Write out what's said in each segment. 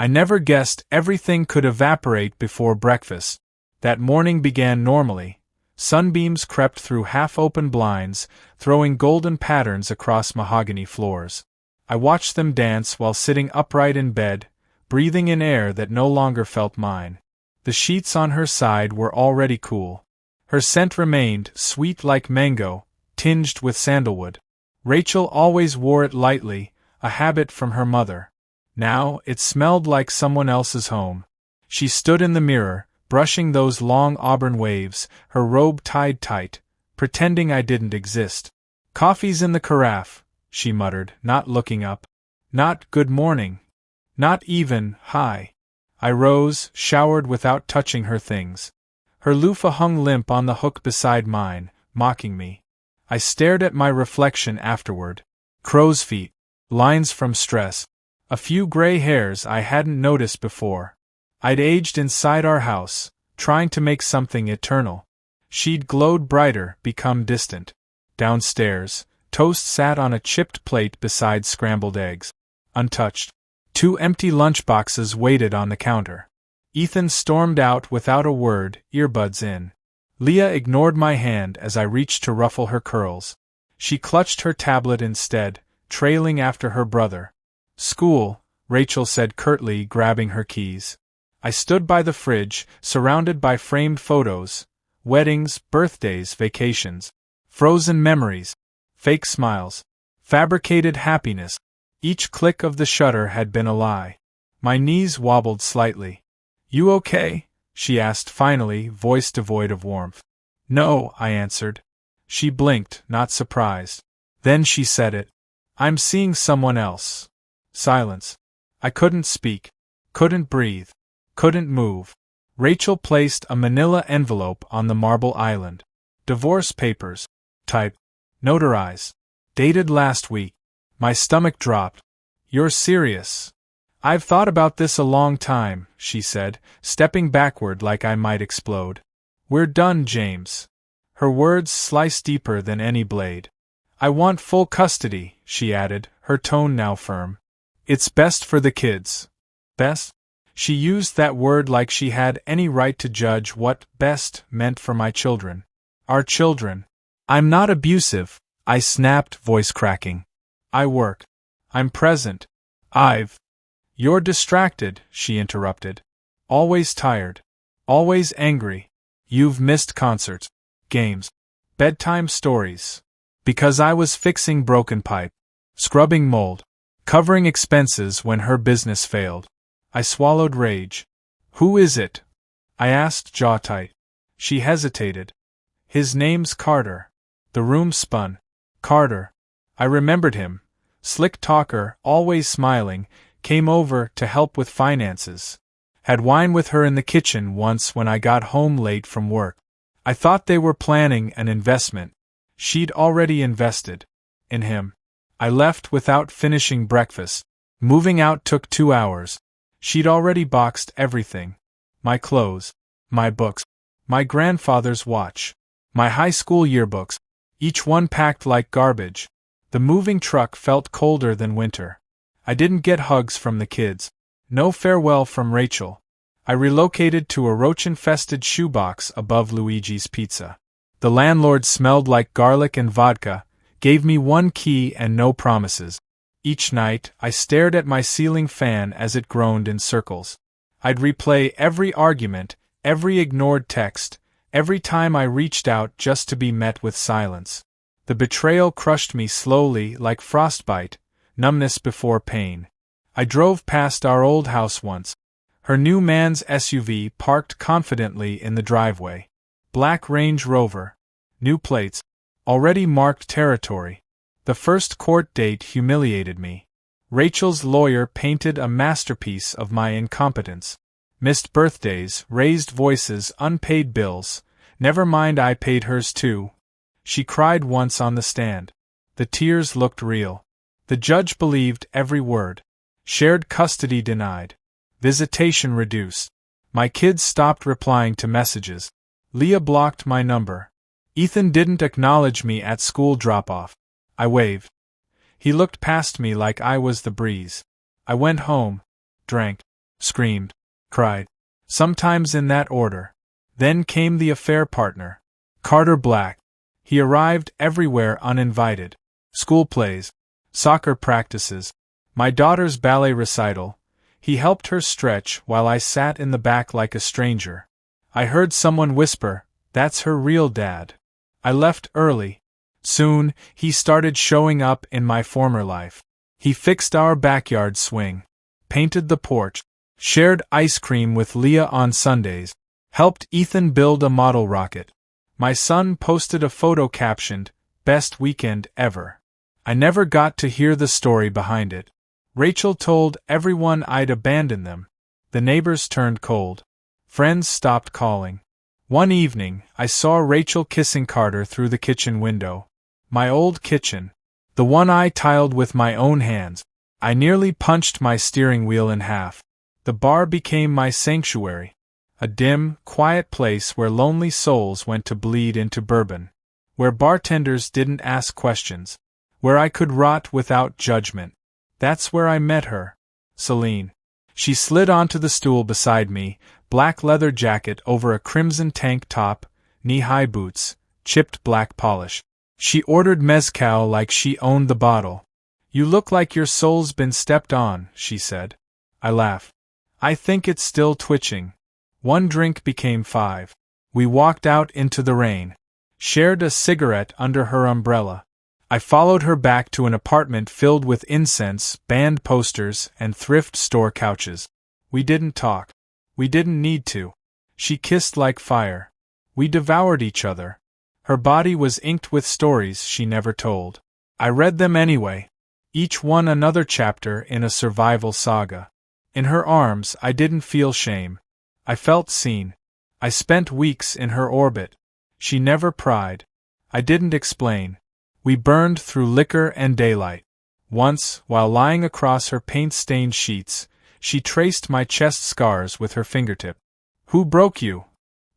I never guessed everything could evaporate before breakfast. That morning began normally. Sunbeams crept through half-open blinds, throwing golden patterns across mahogany floors. I watched them dance while sitting upright in bed, breathing in air that no longer felt mine. The sheets on her side were already cool. Her scent remained sweet like mango, tinged with sandalwood. Rachel always wore it lightly, a habit from her mother. Now, it smelled like someone else's home. She stood in the mirror, brushing those long auburn waves, her robe tied tight, pretending I didn't exist. "Coffee's in the carafe," she muttered, not looking up. "Not good morning. Not even hi." I rose, showered without touching her things. Her loofah hung limp on the hook beside mine, mocking me. I stared at my reflection afterward. Crow's feet. Lines from stress. A few gray hairs I hadn't noticed before. I'd aged inside our house, trying to make something eternal. She'd glowed brighter, become distant. Downstairs, toast sat on a chipped plate beside scrambled eggs. Untouched. 2 empty lunchboxes waited on the counter. Ethan stormed out without a word, earbuds in. Leah ignored my hand as I reached to ruffle her curls. She clutched her tablet instead, trailing after her brother. "School," Rachel said curtly, grabbing her keys. I stood by the fridge, surrounded by framed photos, weddings, birthdays, vacations, frozen memories, fake smiles, fabricated happiness. Each click of the shutter had been a lie. My knees wobbled slightly. "You okay?" she asked finally, voice devoid of warmth. "No," I answered. She blinked, not surprised. Then she said it. "I'm seeing someone else." Silence. I couldn't speak. Couldn't breathe. Couldn't move. Rachel placed a manila envelope on the marble island. "Divorce papers. Type. Notarize. Dated last week." My stomach dropped. "You're serious?" "I've thought about this a long time," she said, stepping backward like I might explode. "We're done, James." Her words sliced deeper than any blade. "I want full custody," she added, her tone now firm. "It's best for the kids." Best? She used that word like she had any right to judge what best meant for my children. Our children. "I'm not abusive," I snapped, voice cracking. "I work. I'm present. You're distracted," she interrupted. "Always tired. Always angry. You've missed concerts, games, bedtime stories." Because I was fixing broken pipe, scrubbing mold, covering expenses when her business failed. I swallowed rage. "Who is it?" I asked, jaw tight. She hesitated. "His name's Carter." The room spun. Carter. I remembered him. Slick talker, always smiling, came over to help with finances. Had wine with her in the kitchen once when I got home late from work. I thought they were planning an investment. She'd already invested. In him. I left without finishing breakfast. Moving out took 2 hours. She'd already boxed everything. My clothes. My books. My grandfather's watch. My high school yearbooks. Each one packed like garbage. The moving truck felt colder than winter. I didn't get hugs from the kids. No farewell from Rachel. I relocated to a roach-infested shoebox above Luigi's Pizza. The landlord smelled like garlic and vodka, gave me 1 key and no promises. Each night, I stared at my ceiling fan as it groaned in circles. I'd replay every argument, every ignored text, every time I reached out just to be met with silence. The betrayal crushed me slowly like frostbite, numbness before pain. I drove past our old house once. Her new man's SUV parked confidently in the driveway. Black Range Rover. New plates. Already marked territory. The first court date humiliated me. Rachel's lawyer painted a masterpiece of my incompetence. Missed birthdays, raised voices, unpaid bills. Never mind, I paid hers too. She cried once on the stand. The tears looked real. The judge believed every word. Shared custody denied. Visitation reduced. My kids stopped replying to messages. Leah blocked my number. Ethan didn't acknowledge me at school drop-off. I waved. He looked past me like I was the breeze. I went home. Drank. screamed, cried. Sometimes in that order. Then came the affair partner. Carter Black. He arrived everywhere uninvited. School plays, soccer practices, my daughter's ballet recital. He helped her stretch while I sat in the back like a stranger. I heard someone whisper, "That's her real dad." I left early. Soon, he started showing up in my former life. He fixed our backyard swing, painted the porch, shared ice cream with Leah on Sundays, helped Ethan build a model rocket. My son posted a photo captioned, "Best weekend ever." I never got to hear the story behind it. Rachel told everyone I'd abandoned them. The neighbors turned cold. Friends stopped calling. One evening, I saw Rachel kissing Carter through the kitchen window. My old kitchen. The one I tiled with my own hands. I nearly punched my steering wheel in half. The bar became my sanctuary. A dim, quiet place where lonely souls went to bleed into bourbon. Where bartenders didn't ask questions. Where I could rot without judgment. That's where I met her. Celine. She slid onto the stool beside me, black leather jacket over a crimson tank top, knee-high boots, chipped black polish. She ordered mezcal like she owned the bottle. "You look like your soul's been stepped on," she said. I laughed. "I think it's still twitching." One drink became 5. We walked out into the rain. Shared a cigarette under her umbrella. I followed her back to an apartment filled with incense, band posters, and thrift store couches. We didn't talk. We didn't need to. She kissed like fire. We devoured each other. Her body was inked with stories she never told. I read them anyway. Each one another chapter in a survival saga. In her arms, I didn't feel shame. I felt seen. I spent weeks in her orbit. She never pried. I didn't explain. We burned through liquor and daylight. Once, while lying across her paint-stained sheets, she traced my chest scars with her fingertip. "Who broke you?"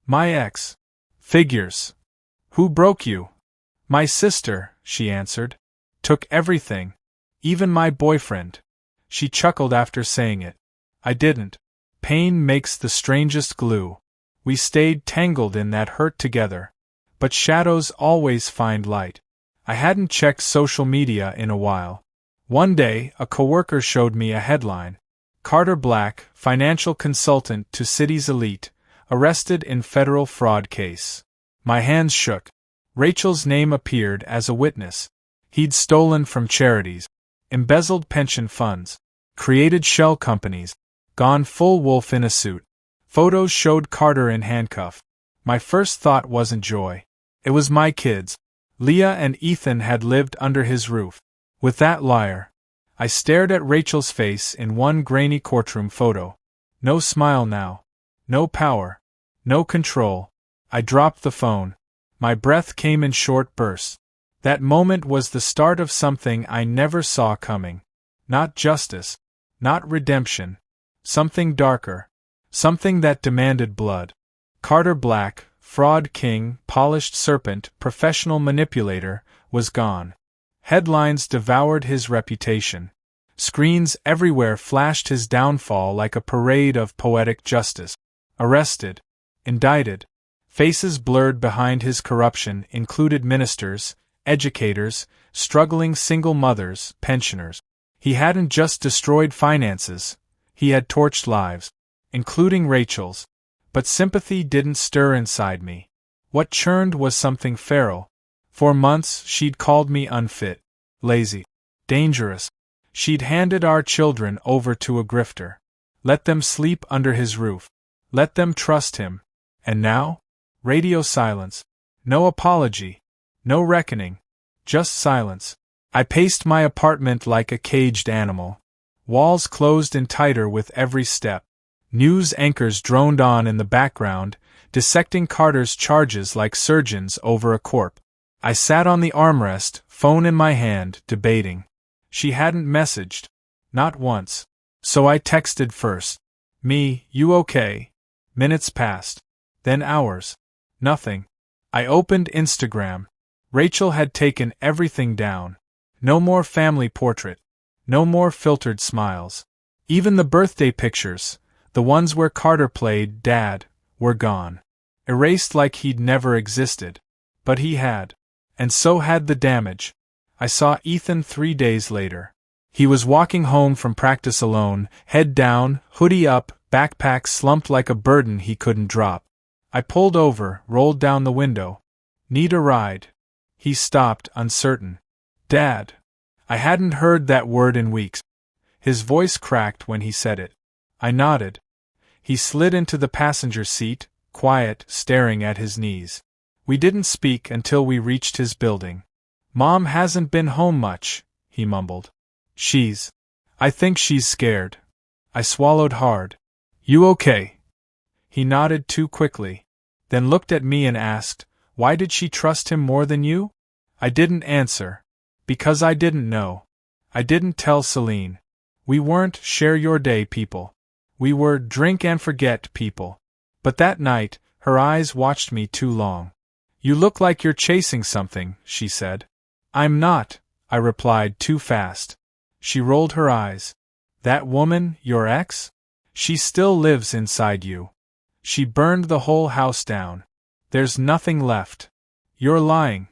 "My ex." "Figures." "Who broke you?" "My sister," she answered. "Took everything. Even my boyfriend." She chuckled after saying it. I didn't. Pain makes the strangest glue. We stayed tangled in that hurt together. But shadows always find light. I hadn't checked social media in a while. One day, a coworker showed me a headline. Carter Black, financial consultant to city's elite, arrested in federal fraud case. My hands shook. Rachel's name appeared as a witness. He'd stolen from charities, embezzled pension funds, created shell companies, gone full wolf in a suit. Photos showed Carter in handcuffs. My first thought wasn't joy. It was my kids. Leah and Ethan had lived under his roof. With that liar. I stared at Rachel's face in one grainy courtroom photo. No smile now. No power. No control. I dropped the phone. My breath came in short bursts. That moment was the start of something I never saw coming. Not justice. Not redemption. Something darker. Something that demanded blood. Carter Black, fraud king, polished serpent, professional manipulator, was gone. Headlines devoured his reputation. Screens everywhere flashed his downfall like a parade of poetic justice. Arrested. Indicted. Faces blurred behind his corruption included ministers, educators, struggling single mothers, pensioners. He hadn't just destroyed finances, he had torched lives, including Rachel's. But sympathy didn't stir inside me. What churned was something feral. For months she'd called me unfit, lazy, dangerous. She'd handed our children over to a grifter. Let them sleep under his roof. Let them trust him. And now? Radio silence. No apology. No reckoning. Just silence. I paced my apartment like a caged animal. Walls closed in tighter with every step. News anchors droned on in the background, dissecting Carter's charges like surgeons over a corpse. I sat on the armrest, phone in my hand, debating. She hadn't messaged. Not once. So I texted first. "Me, you okay?" Minutes passed. Then hours. Nothing. I opened Instagram. Rachel had taken everything down. No more family portrait. No more filtered smiles. Even the birthday pictures, The ones where Carter played Dad were gone. Erased like he'd never existed. But he had. And so had the damage. I saw Ethan 3 days later. He was walking home from practice alone, head down, hoodie up, backpack slumped like a burden he couldn't drop. I pulled over, rolled down the window. Need a ride? He stopped, uncertain. Dad. I hadn't heard that word in weeks. His voice cracked when he said it. I nodded. He slid into the passenger seat, quiet, staring at his knees. We didn't speak until we reached his building. Mom hasn't been home much, he mumbled. I think she's scared. I swallowed hard. You okay? He nodded too quickly, then looked at me and asked, why did she trust him more than you? I didn't answer. Because I didn't know. I didn't tell Celine. We weren't share your day people. We were drink and forget people. But that night, her eyes watched me too long. You look like you're chasing something, she said. I'm not, I replied too fast. She rolled her eyes. That woman, your ex? She still lives inside you. She burned the whole house down. There's nothing left. You're lying.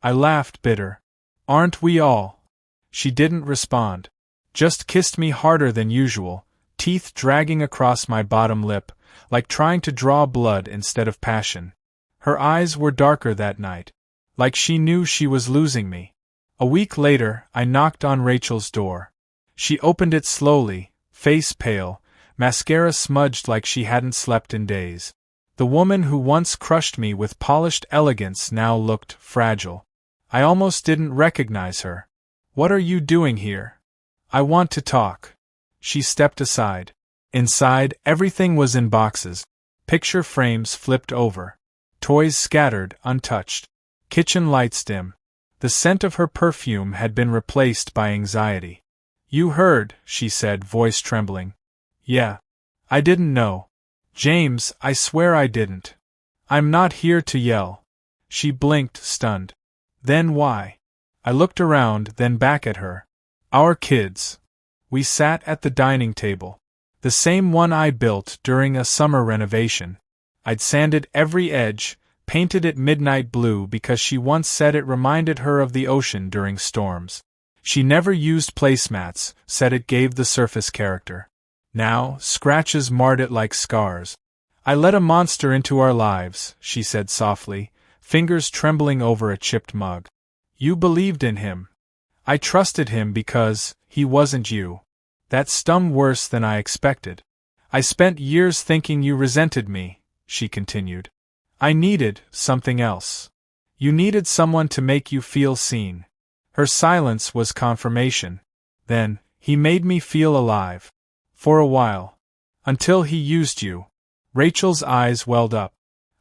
I laughed bitter. Aren't we all? She didn't respond. Just kissed me harder than usual, teeth dragging across my bottom lip, like trying to draw blood instead of passion. Her eyes were darker that night, like she knew she was losing me. A week later, I knocked on Rachel's door. She opened it slowly, face pale, mascara smudged like she hadn't slept in days. The woman who once crushed me with polished elegance now looked fragile. I almost didn't recognize her. What are you doing here? I want to talk. She stepped aside. Inside, everything was in boxes. Picture frames flipped over. Toys scattered, untouched. Kitchen lights dim. The scent of her perfume had been replaced by anxiety. You heard, she said, voice trembling. Yeah. I didn't know. James, I swear I didn't. I'm not here to yell. She blinked, stunned. Then why? I looked around, then back at her. Our kids. We sat at the dining table. The same one I built during a summer renovation. I'd sanded every edge, painted it midnight blue because she once said it reminded her of the ocean during storms. She never used placemats, said it gave the surface character. Now, scratches marred it like scars. I let a monster into our lives, she said softly, fingers trembling over a chipped mug. You believed in him. I trusted him because he wasn't you. That stung worse than I expected. I spent years thinking you resented me, she continued. I needed something else. You needed someone to make you feel seen. Her silence was confirmation. Then, he made me feel alive. For a while. Until he used you. Rachel's eyes welled up.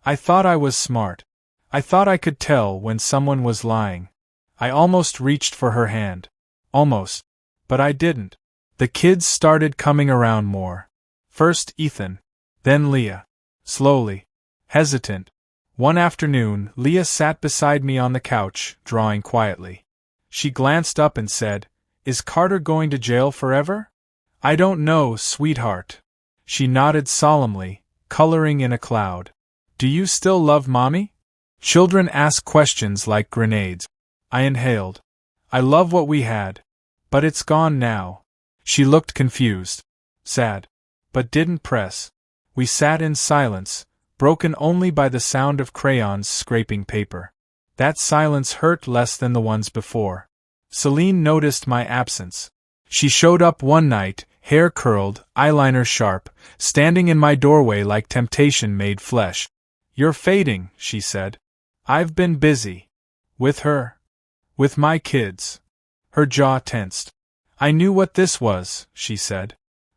I thought I was smart. I thought I could tell when someone was lying. I almost reached for her hand. Almost. But I didn't. The kids started coming around more. First Ethan. Then Leah. Slowly. Hesitant. One afternoon, Leah sat beside me on the couch, drawing quietly. She glanced up and said, Is Carter going to jail forever? I don't know, sweetheart. She nodded solemnly, coloring in a cloud. Do you still love Mommy? Children ask questions like grenades. I inhaled. I love what we had. But it's gone now. She looked confused. Sad. But didn't press. We sat in silence, broken only by the sound of crayons scraping paper. That silence hurt less than the ones before. Celine noticed my absence. She showed up one night, hair curled, eyeliner sharp, standing in my doorway like temptation made flesh. You're fading, she said. I've been busy. With her. With my kids. Her jaw tensed. I knew what this was, she said.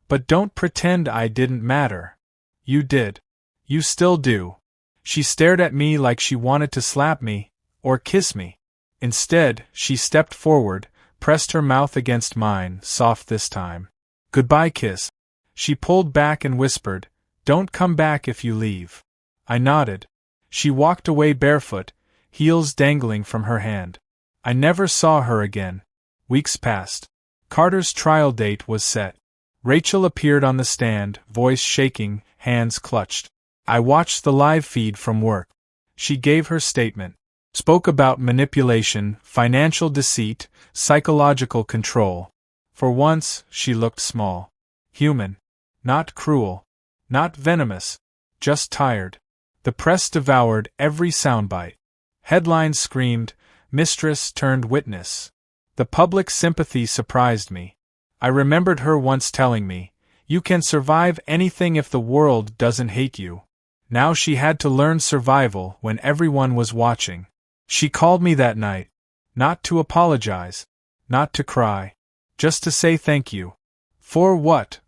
But don't pretend I didn't matter. You did. You still do. She stared at me like she wanted to slap me, or kiss me. Instead, she stepped forward, pressed her mouth against mine, soft this time. Goodbye kiss. She pulled back and whispered, Don't come back if you leave. I nodded. She walked away barefoot, heels dangling from her hand. I never saw her again. Weeks passed. Carter's trial date was set. Rachel appeared on the stand, voice shaking, hands clutched. I watched the live feed from work. She gave her statement. Spoke about manipulation, financial deceit, psychological control. For once, she looked small. Human. Not cruel. Not venomous. Just tired. The press devoured every soundbite. Headlines screamed, "Mistress turned witness." The public sympathy surprised me. I remembered her once telling me, "You can survive anything if the world doesn't hate you." Now she had to learn survival when everyone was watching. She called me that night. Not to apologize. Not to cry. Just to say thank you. For what?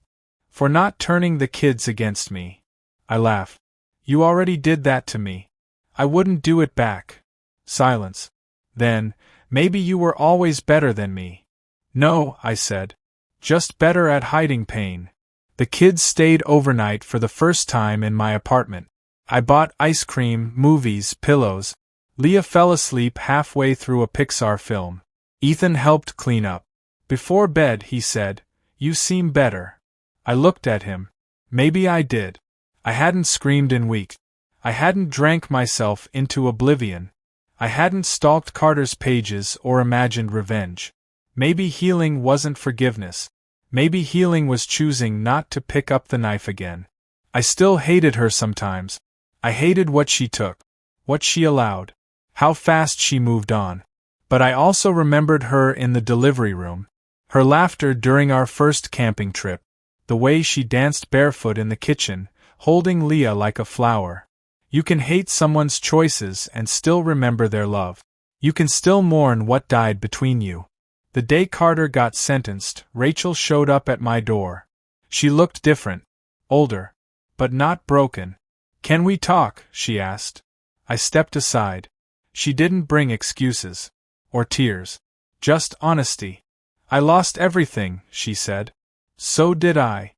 For not turning the kids against me. I laughed. You already did that to me. I wouldn't do it back. Silence. Then, maybe you were always better than me. No, I said. Just better at hiding pain. The kids stayed overnight for the first time in my apartment. I bought ice cream, movies, pillows. Leah fell asleep halfway through a Pixar film. Ethan helped clean up. Before bed, he said, "You seem better." I looked at him. Maybe I did. I hadn't screamed in weeks. I hadn't drank myself into oblivion. I hadn't stalked Carter's pages or imagined revenge. Maybe healing wasn't forgiveness. Maybe healing was choosing not to pick up the knife again. I still hated her sometimes. I hated what she took. What she allowed. How fast she moved on. But I also remembered her in the delivery room. Her laughter during our first camping trip. The way she danced barefoot in the kitchen, holding Leah like a flower. You can hate someone's choices and still remember their love. You can still mourn what died between you. The day Carter got sentenced, Rachel showed up at my door. She looked different. Older. But not broken. "Can we talk?" she asked. I stepped aside. She didn't bring excuses. Or tears. Just honesty. "I lost everything," she said. So did I.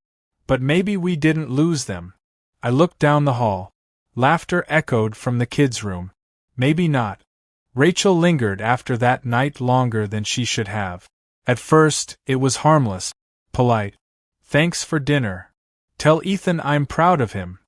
But maybe we didn't lose them. I looked down the hall. Laughter echoed from the kids' room. Maybe not. Rachel lingered after that night longer than she should have. At first, it was harmless. Polite. "Thanks for dinner. Tell Ethan I'm proud of him."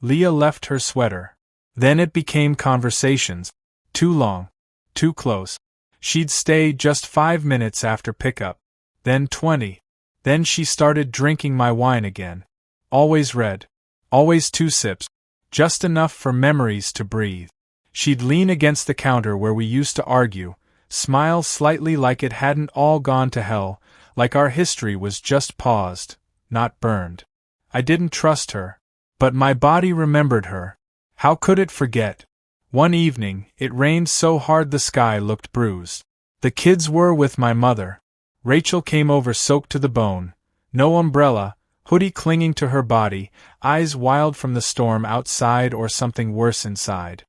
Leah left her sweater. Then it became conversations. Too long. Too close. She'd stay just 5 minutes after pickup. Then 20. Then she started drinking my wine again. Always red. Always 2 sips. Just enough for memories to breathe. She'd lean against the counter where we used to argue, smile slightly like it hadn't all gone to hell, like our history was just paused, not burned. I didn't trust her. But my body remembered her. How could it forget? One evening, it rained so hard the sky looked bruised. The kids were with my mother. Rachel came over soaked to the bone. No umbrella, hoodie clinging to her body, eyes wild from the storm outside or something worse inside.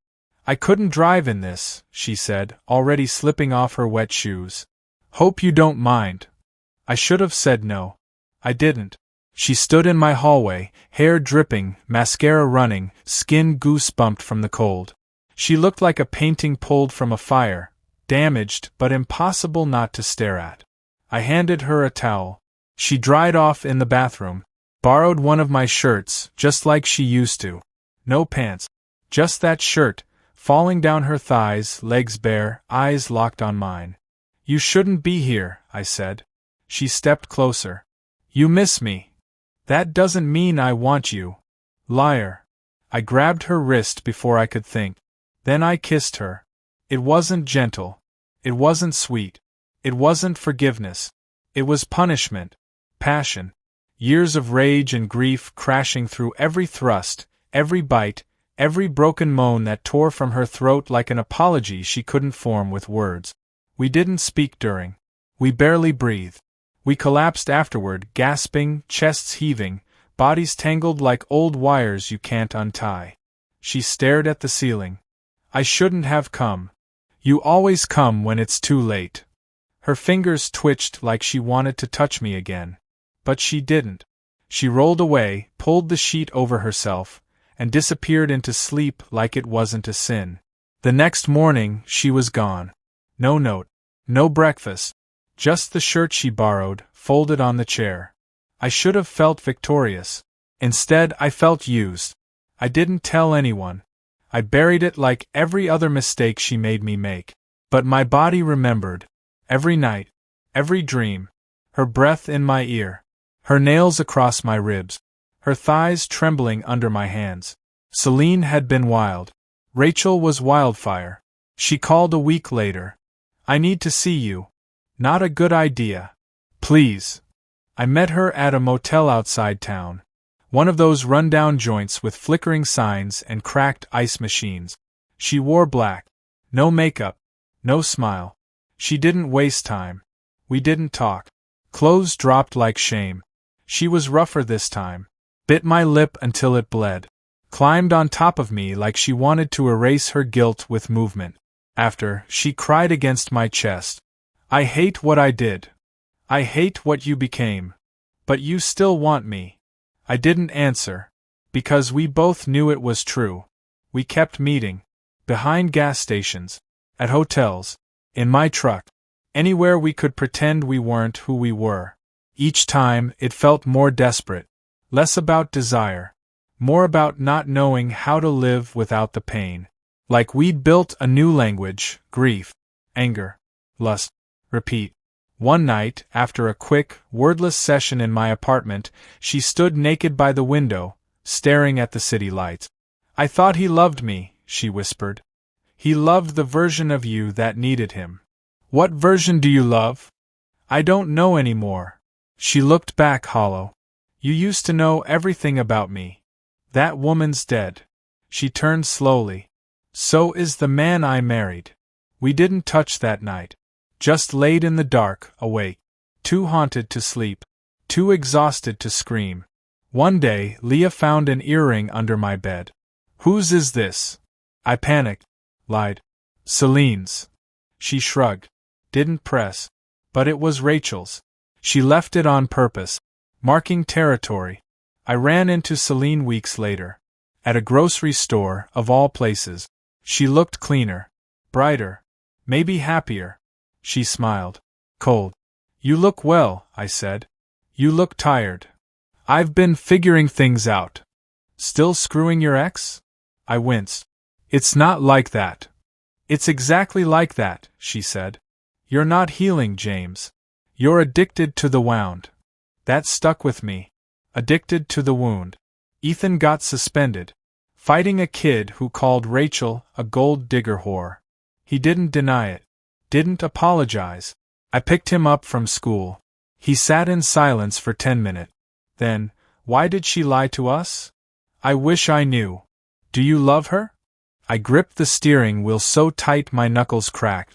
"I couldn't drive in this," she said, already slipping off her wet shoes. "Hope you don't mind." I should have said no. I didn't. She stood in my hallway, hair dripping, mascara running, skin goose-bumped from the cold. She looked like a painting pulled from a fire, damaged but impossible not to stare at. I handed her a towel. She dried off in the bathroom, borrowed one of my shirts, just like she used to. No pants. Just that shirt, falling down her thighs, legs bare, eyes locked on mine. "You shouldn't be here," I said. She stepped closer. "You miss me." "That doesn't mean I want you." Liar. I grabbed her wrist before I could think. Then I kissed her. It wasn't gentle. It wasn't sweet. It wasn't forgiveness. It was punishment. Passion. Years of rage and grief crashing through every thrust, every bite, every broken moan that tore from her throat like an apology she couldn't form with words. We didn't speak during. We barely breathed. We collapsed afterward, gasping, chests heaving, bodies tangled like old wires you can't untie. She stared at the ceiling. "I shouldn't have come. You always come when it's too late." Her fingers twitched like she wanted to touch me again. But she didn't. She rolled away, pulled the sheet over herself, and disappeared into sleep like it wasn't a sin. The next morning, she was gone. No note. No breakfast. Just the shirt she borrowed, folded on the chair. I should have felt victorious. Instead, I felt used. I didn't tell anyone. I buried it like every other mistake she made me make. But my body remembered. Every night, every dream. Her breath in my ear. Her nails across my ribs. Her thighs trembling under my hands. Celine had been wild. Rachel was wildfire. She called a week later. I need to see you. Not a good idea. Please. I met her at a motel outside town. One of those rundown joints with flickering signs and cracked ice machines. She wore black. No makeup. No smile. She didn't waste time. We didn't talk. Clothes dropped like shame. She was rougher this time. Bit my lip until it bled. Climbed on top of me like she wanted to erase her guilt with movement. After, she cried against my chest. I hate what I did. I hate what you became. But you still want me. I didn't answer. Because we both knew it was true. We kept meeting. Behind gas stations. At hotels. In my truck. Anywhere we could pretend we weren't who we were. Each time, it felt more desperate. Less about desire. More about not knowing how to live without the pain. Like we'd built a new language, grief, anger, lust. Repeat. One night, after a quick, wordless session in my apartment, she stood naked by the window, staring at the city lights. I thought he loved me, she whispered. He loved the version of you that needed him. What version do you love? I don't know anymore. She looked back hollow. You used to know everything about me. That woman's dead. She turned slowly. So is the man I married. We didn't touch that night. Just laid in the dark, awake. Too haunted to sleep. Too exhausted to scream. One day, Leah found an earring under my bed. Whose is this? I panicked. Lied. Celine's. She shrugged. Didn't press. But it was Rachel's. She left it on purpose. Marking territory. I ran into Celine weeks later. At a grocery store, of all places. She looked cleaner. Brighter. Maybe happier. She smiled. Cold. You look well, I said. You look tired. I've been figuring things out. Still screwing your ex? I winced. It's not like that. It's exactly like that, she said. You're not healing, James. You're addicted to the wound. That stuck with me. Addicted to the wound. Ethan got suspended. Fighting a kid who called Rachel a gold digger whore. He didn't deny it. Didn't apologize. I picked him up from school. He sat in silence for 10 minutes. Then, why did she lie to us? I wish I knew. Do you love her? I gripped the steering wheel so tight my knuckles cracked.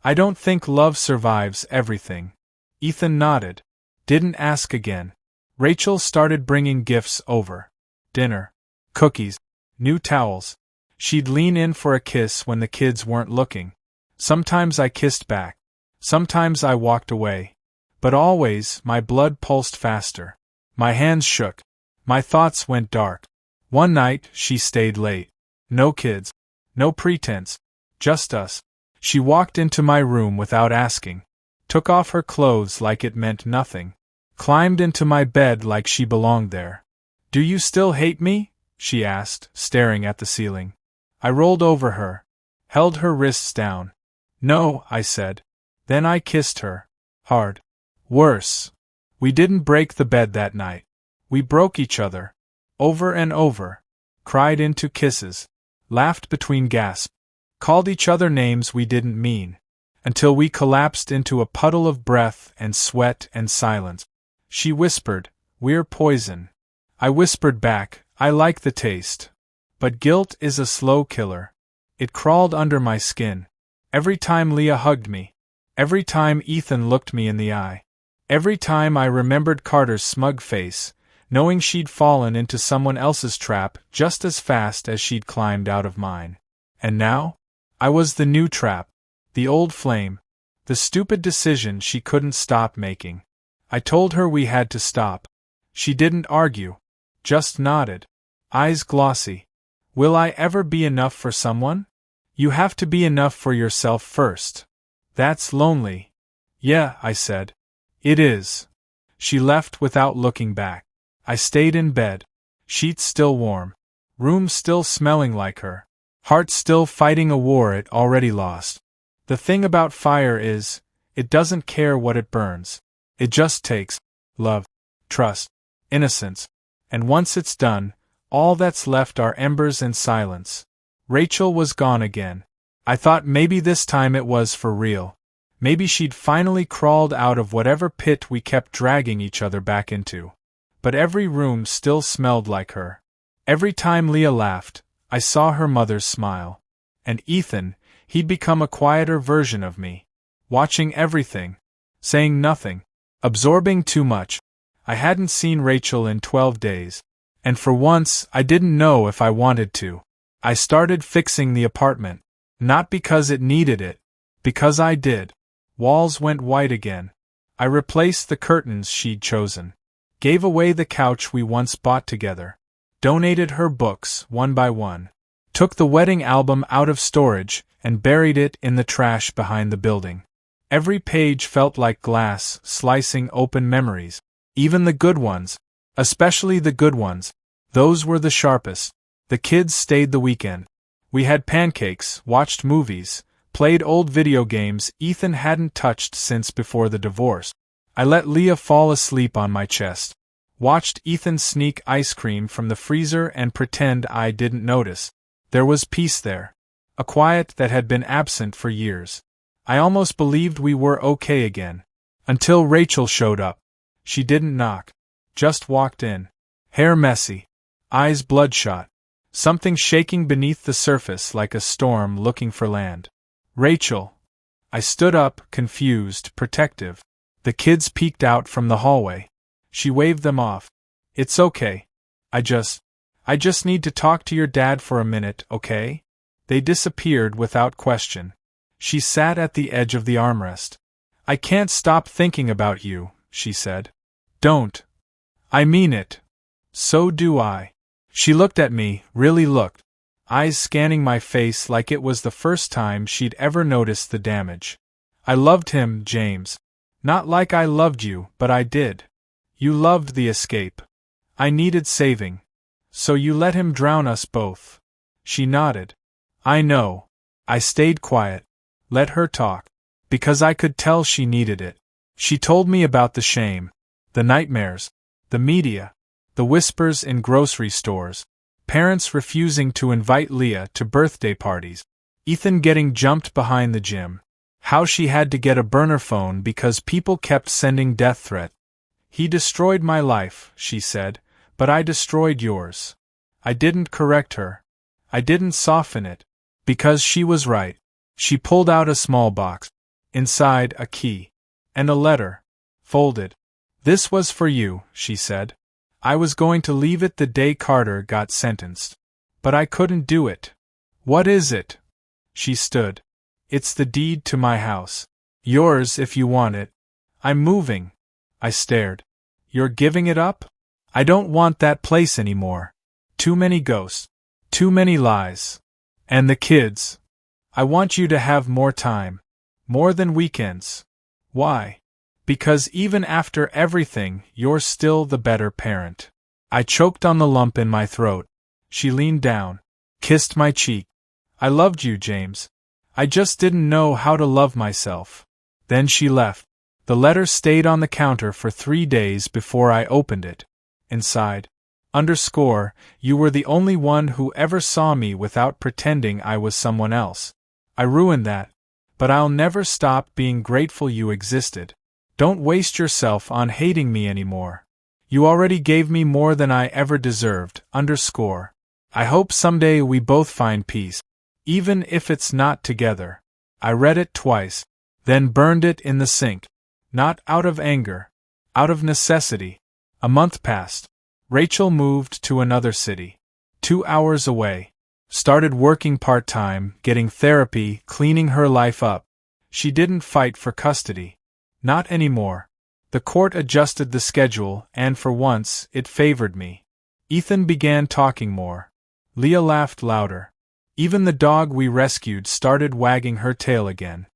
I don't think love survives everything. Ethan nodded. Didn't ask again. Rachel started bringing gifts over. Dinner. Cookies. New towels. She'd lean in for a kiss when the kids weren't looking. Sometimes I kissed back. Sometimes I walked away. But always, my blood pulsed faster. My hands shook. My thoughts went dark. One night, she stayed late. No kids. No pretense. Just us. She walked into my room without asking. Took off her clothes like it meant nothing. Climbed into my bed like she belonged there. Do you still hate me? She asked, staring at the ceiling. I rolled over her. Held her wrists down. No, I said. Then I kissed her. Hard. Worse. We didn't break the bed that night. We broke each other. Over and over. Cried into kisses. Laughed between gasps. Called each other names we didn't mean. Until we collapsed into a puddle of breath and sweat and silence. She whispered, "We're poison." I whispered back, "I like the taste." But guilt is a slow killer. It crawled under my skin. Every time Leah hugged me. Every time Ethan looked me in the eye. Every time I remembered Carter's smug face, knowing she'd fallen into someone else's trap just as fast as she'd climbed out of mine. And now? I was the new trap. The old flame. The stupid decision she couldn't stop making. I told her we had to stop. She didn't argue. Just nodded. Eyes glossy. Will I ever be enough for someone? You have to be enough for yourself first. That's lonely. Yeah, I said. It is. She left without looking back. I stayed in bed. Sheets still warm. Room still smelling like her. Heart still fighting a war it already lost. The thing about fire is, it doesn't care what it burns. It just takes love, trust, innocence. And once it's done, all that's left are embers and silence. Rachel was gone again. I thought maybe this time it was for real. Maybe she'd finally crawled out of whatever pit we kept dragging each other back into. But every room still smelled like her. Every time Leah laughed, I saw her mother's smile. And Ethan, he'd become a quieter version of me. Watching everything. Saying nothing. Absorbing too much. I hadn't seen Rachel in 12 days. And for once, I didn't know if I wanted to. I started fixing the apartment. Not because it needed it. Because I did. Walls went white again. I replaced the curtains she'd chosen. Gave away the couch we once bought together. Donated her books, one by one. Took the wedding album out of storage and buried it in the trash behind the building. Every page felt like glass, slicing open memories. Even the good ones. Especially the good ones. Those were the sharpest. The kids stayed the weekend. We had pancakes, watched movies, played old video games Ethan hadn't touched since before the divorce. I let Leah fall asleep on my chest. Watched Ethan sneak ice cream from the freezer and pretend I didn't notice. There was peace there. A quiet that had been absent for years. I almost believed we were okay again. Until Rachel showed up. She didn't knock. Just walked in. Hair messy. Eyes bloodshot. Something shaking beneath the surface like a storm looking for land. Rachel. I stood up, confused, protective. The kids peeked out from the hallway. She waved them off. It's okay. I just need to talk to your dad for a minute, okay? They disappeared without question. She sat at the edge of the armrest. I can't stop thinking about you, she said. Don't. I mean it. So do I. She looked at me, really looked. Eyes scanning my face like it was the first time she'd ever noticed the damage. I loved him, James. Not like I loved you, but I did. You loved the escape. I needed saving. So you let him drown us both. She nodded. I know. I stayed quiet. Let her talk. Because I could tell she needed it. She told me about the shame. The nightmares. The media. The whispers in grocery stores. Parents refusing to invite Leah to birthday parties. Ethan getting jumped behind the gym. How she had to get a burner phone because people kept sending death threats. He destroyed my life, she said, but I destroyed yours. I didn't correct her. I didn't soften it. Because she was right. She pulled out a small box. Inside, a key. And a letter. Folded. This was for you, she said. I was going to leave it the day Carter got sentenced. But I couldn't do it. What is it? She stood. It's the deed to my house. Yours if you want it. I'm moving. I stared. You're giving it up? I don't want that place anymore. Too many ghosts. Too many lies. And the kids. I want you to have more time. More than weekends. Why? Because even after everything, you're still the better parent. I choked on the lump in my throat. She leaned down. Kissed my cheek. I loved you, James. I just didn't know how to love myself. Then she left. The letter stayed on the counter for 3 days before I opened it. Inside. You were the only one who ever saw me without pretending I was someone else. I ruined that. But I'll never stop being grateful you existed. Don't waste yourself on hating me anymore. You already gave me more than I ever deserved. I hope someday we both find peace. Even if it's not together. I read it twice. Then burned it in the sink. Not out of anger. Out of necessity. A month passed. Rachel moved to another city. 2 hours away. Started working part-time, getting therapy, cleaning her life up. She didn't fight for custody. Not anymore. The court adjusted the schedule, and for once, it favored me. Ethan began talking more. Leah laughed louder. Even the dog we rescued started wagging her tail again.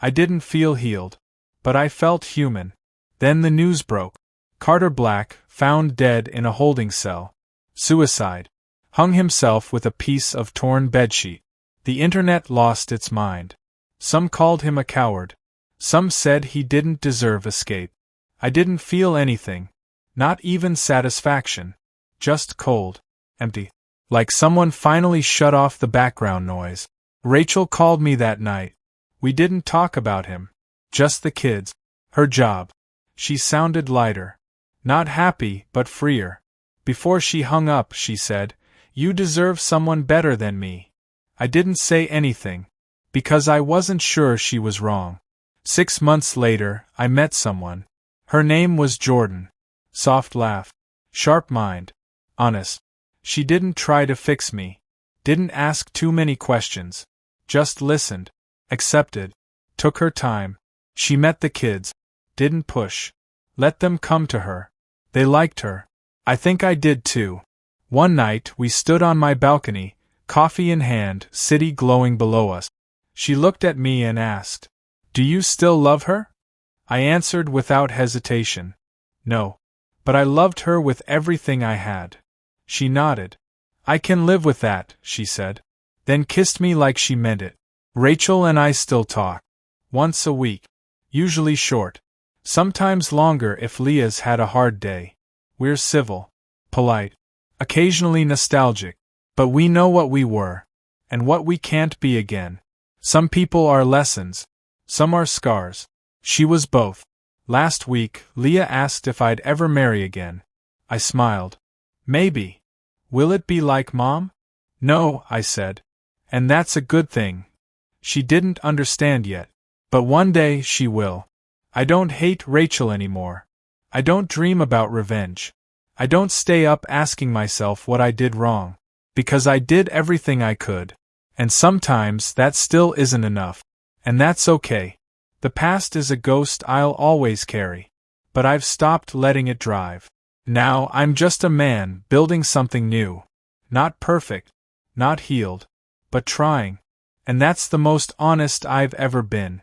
I didn't feel healed. But I felt human. Then the news broke. Carter Black, found dead in a holding cell. Suicide. Hung himself with a piece of torn bedsheet. The internet lost its mind. Some called him a coward. Some said he didn't deserve escape. I didn't feel anything. Not even satisfaction. Just cold. Empty. Like someone finally shut off the background noise. Rachel called me that night. We didn't talk about him. Just the kids. Her job. She sounded lighter. Not happy, but freer. Before she hung up, she said, "You deserve someone better than me." I didn't say anything. Because I wasn't sure she was wrong. 6 months later, I met someone. Her name was Jordan. Soft laugh. Sharp mind. Honest. She didn't try to fix me. Didn't ask too many questions. Just listened. Accepted. Took her time. She met the kids. Didn't push. Let them come to her. They liked her. I think I did too. One night we stood on my balcony, coffee in hand, city glowing below us. She looked at me and asked, "Do you still love her?" I answered without hesitation. No. But I loved her with everything I had. She nodded. "I can live with that," she said. Then kissed me like she meant it. Rachel and I still talk. Once a week. Usually short. Sometimes longer if Leah's had a hard day. We're civil. Polite. Occasionally nostalgic. But we know what we were. And what we can't be again. Some people are lessons. Some are scars. She was both. Last week, Leah asked if I'd ever marry again. I smiled. Maybe. Will it be like Mom? No, I said. And that's a good thing. She didn't understand yet. But one day she will. I don't hate Rachel anymore. I don't dream about revenge. I don't stay up asking myself what I did wrong. Because I did everything I could. And sometimes that still isn't enough. And that's okay. The past is a ghost I'll always carry. But I've stopped letting it drive. Now I'm just a man building something new. Not perfect. Not healed. But trying. And that's the most honest I've ever been.